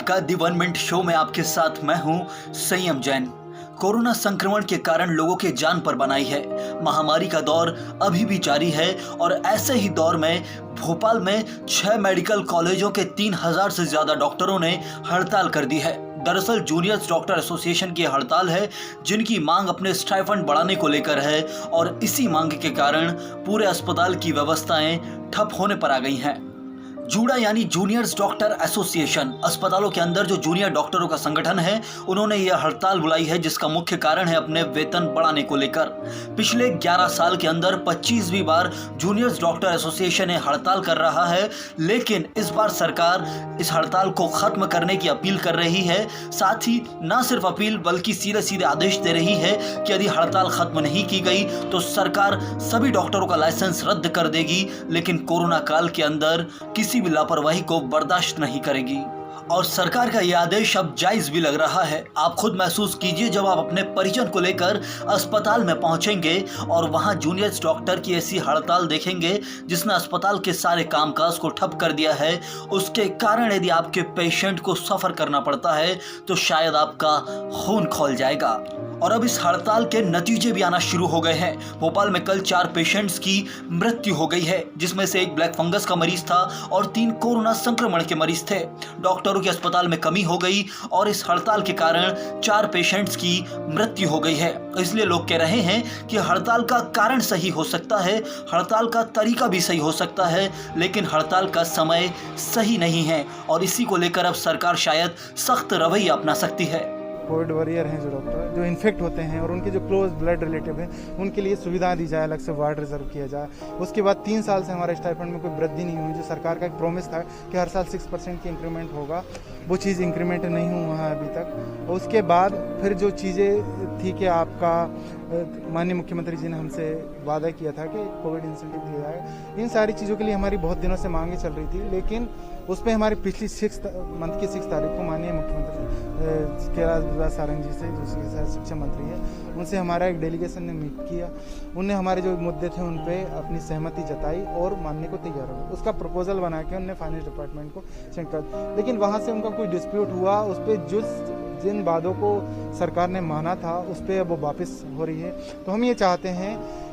का दी 1 minute show में आपके साथ मैं हूं संयम जैन। कोरोना संक्रमण के कारण लोगों के जान पर बनाई है। महामारी का दौर अभी भी जारी है और ऐसे ही दौर में भोपाल में 6 मेडिकल कॉलेजों के 3000 से ज्यादा डॉक्टरों ने हड़ताल कर दी है। दरअसल जूनियर्स डॉक्टर एसोसिएशन की हड़ताल है, जिनकी मांग अपने स्टाइफंड बढ़ाने को लेकर है और इसी मांग के कारण पूरे अस्पताल की व्यवस्थाएं ठप होने पर आ गई हैं। जूडा यानी जूनियर्स डॉक्टर एसोसिएशन अस्पतालों के अंदर जो जूनियर डॉक्टरों का संगठन है, उन्होंने यह हड़ताल बुलाई है, जिसका मुख्य कारण है अपने वेतन बढ़ाने को लेकर। पिछले 11 साल के अंदर 25वीं बार जूनियर्स डॉक्टर एसोसिएशन ये हड़ताल कर रहा है, लेकिन इस बार सरकार इस हड़ताल को खत्म करने की अपील कर रही है। साथ ही न सिर्फ अपील बल्कि सीधे सीधे आदेश दे रही है कि यदि हड़ताल खत्म नहीं की गई तो सरकार सभी डॉक्टरों का लाइसेंस रद्द कर देगी, लेकिन कोरोना काल के अंदर किसी भी लापरवाही को बर्दाश्त नहीं करेगी। और सरकार का यह आदेश अब जायज भी लग रहा है। आप खुद महसूस कीजिए जब आप अपने परिजन को लेकर अस्पताल में पहुंचेंगे और वहां जूनियर्स डॉक्टर की ऐसी हड़ताल देखेंगे जिसने अस्पताल के सारे कामकाज को ठप कर दिया है। उसके कारण यदि आपके पेशेंट को सफर करना पड़ता है तो शायद आपका खून खौल जाएगा। और अब इस हड़ताल के नतीजे भी आना शुरू हो गए हैं। भोपाल में कल 4 पेशेंट्स की मृत्यु हो गई है, जिसमें से 1 ब्लैक फंगस का मरीज था और 3 कोरोना संक्रमण के मरीज थे। डॉक्टरों की अस्पताल में कमी हो गई और इस हड़ताल के कारण 4 पेशेंट्स की मृत्यु हो गई है। इसलिए लोग कह रहे हैं कि हड़ताल का कारण सही हो सकता है, हड़ताल का तरीका भी सही हो सकता है, लेकिन हड़ताल का समय सही नहीं है और इसी को लेकर अब सरकार शायद सख्त रवैया अपना सकती है। कोविड वॉरियर हैं जो डॉक्टर जो इन्फेक्ट होते हैं और उनके जो क्लोज ब्लड रिलेटिव हैं, उनके लिए सुविधा दी जाए, अलग से वार्ड रिजर्व किया जाए। उसके बाद 3 साल से हमारे स्टाइपेंड में कोई वृद्धि नहीं हुई। जो सरकार का एक प्रॉमिस था कि हर साल 6% की इंक्रीमेंट होगा, वो चीज़ इंक्रीमेंट नहीं हुआ है अभी तक। उसके बाद फिर जो चीज़ें थी कि आपका माननीय मुख्यमंत्री जी ने हमसे वादा किया था कि कोविड इंसेंटिव दिया जाएगा। इन सारी चीज़ों के लिए हमारी बहुत दिनों से मांगे चल रही थी, लेकिन उस पर हमारी पिछली 6 मंथ की 6 तारीख को माननीय मुख्यमंत्री कैलाश सारंग जी से, जो शिक्षा मंत्री है, उनसे हमारा एक डेलीगेशन ने मीट किया। उनने हमारे जो मुद्दे थे उन पे अपनी सहमति जताई और मानने को तैयार हो। उसका प्रपोजल बना के उनने फाइनेंस डिपार्टमेंट को सेंड कर, लेकिन वहाँ से उनका कोई डिस्प्यूट हुआ। उस पर जिन वादों को सरकार ने माना था उस पर वो वापस हो रही है। तो हम ये चाहते हैं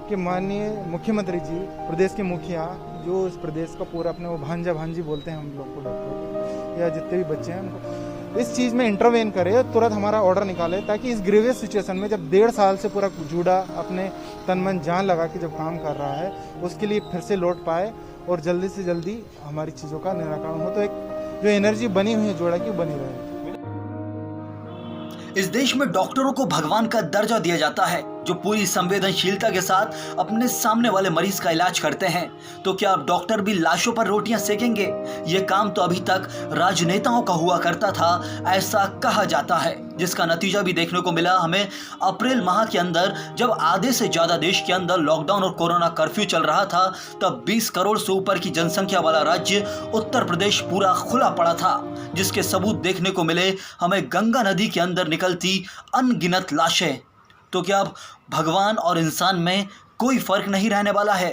कि माननीय मुख्यमंत्री जी, प्रदेश के मुखिया, जो इस प्रदेश का पूरा अपने वो भांजा भांजी बोलते हैं हम लोग को, डॉक्टर या जितने भी बच्चे हैं उनको, इस चीज़ में इंटरवेन करे, तुरंत हमारा ऑर्डर निकाले, ताकि इस ग्रेवियस सिचुएशन में जब 1.5 साल से पूरा जूडा अपने तन मन जान लगा के जब काम कर रहा है, उसके लिए फिर से लौट पाए और जल्दी से जल्दी हमारी चीज़ों का निराकरण हो, तो एक जो एनर्जी बनी हुई है जोड़ा की बनी रहे। इस देश में डॉक्टरों को भगवान का दर्जा दिया जाता है, जो पूरी संवेदनशीलता के साथ अपने सामने वाले मरीज का इलाज करते हैं। तो क्या अब डॉक्टर भी लाशों पर रोटियां सेकेंगे? ये काम तो अभी तक राजनेताओं का हुआ करता था, ऐसा कहा जाता है, जिसका नतीजा भी देखने को मिला हमें अप्रैल माह के अंदर, जब आधे से ज्यादा देश के अंदर लॉकडाउन और कोरोना कर्फ्यू चल रहा था। तब 20 करोड़ से ऊपर की जनसंख्या वाला राज्य उत्तर प्रदेश पूरा खुला पड़ा था, जिसके सबूत देखने को मिले हमें गंगा नदी के अंदर निकलती अनगिनत लाशें। तो क्या अब भगवान और इंसान में कोई फर्क नहीं रहने वाला है?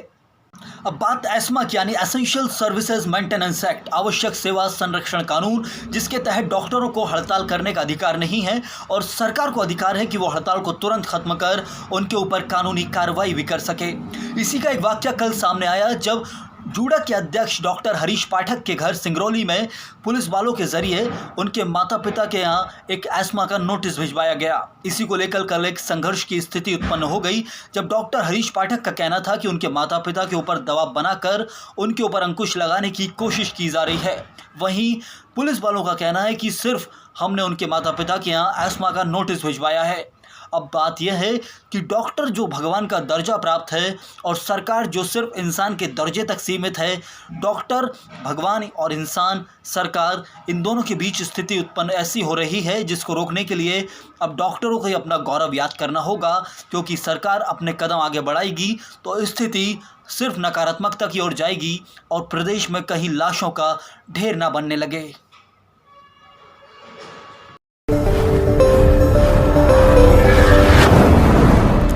अब बात एस्मा की, यानी एसेंशियल सर्विसेज मेंटेनेंस एक्ट, आवश्यक सेवा संरक्षण कानून, जिसके तहत डॉक्टरों को हड़ताल करने का अधिकार नहीं है और सरकार को अधिकार है कि वो हड़ताल को तुरंत खत्म कर उनके ऊपर कानूनी कार्रवाई भी कर सके। इसी का एक वाकया कल सामने आया, जब जूडा के अध्यक्ष डॉक्टर हरीश पाठक के घर सिंगरौली में पुलिस वालों के जरिए उनके माता पिता के यहाँ एक एस्मा का नोटिस भिजवाया गया। इसी को लेकर कल एक संघर्ष की स्थिति उत्पन्न हो गई, जब डॉक्टर हरीश पाठक का कहना था कि उनके माता पिता के ऊपर दबाव बनाकर उनके ऊपर अंकुश लगाने की कोशिश की जा रही है। वहीं पुलिस वालों का कहना है कि सिर्फ हमने उनके माता पिता के यहाँ एस्मा का नोटिस भिजवाया है। अब बात यह है कि डॉक्टर जो भगवान का दर्जा प्राप्त है और सरकार जो सिर्फ इंसान के दर्जे तक सीमित है, डॉक्टर, भगवान और इंसान, सरकार, इन दोनों के बीच स्थिति उत्पन्न ऐसी हो रही है, जिसको रोकने के लिए अब डॉक्टरों को ही अपना गौरव याद करना होगा, क्योंकि सरकार अपने कदम आगे बढ़ाएगी तो स्थिति सिर्फ नकारात्मकता की ओर जाएगी और प्रदेश में कहीं लाशों का ढेर ना बनने लगे।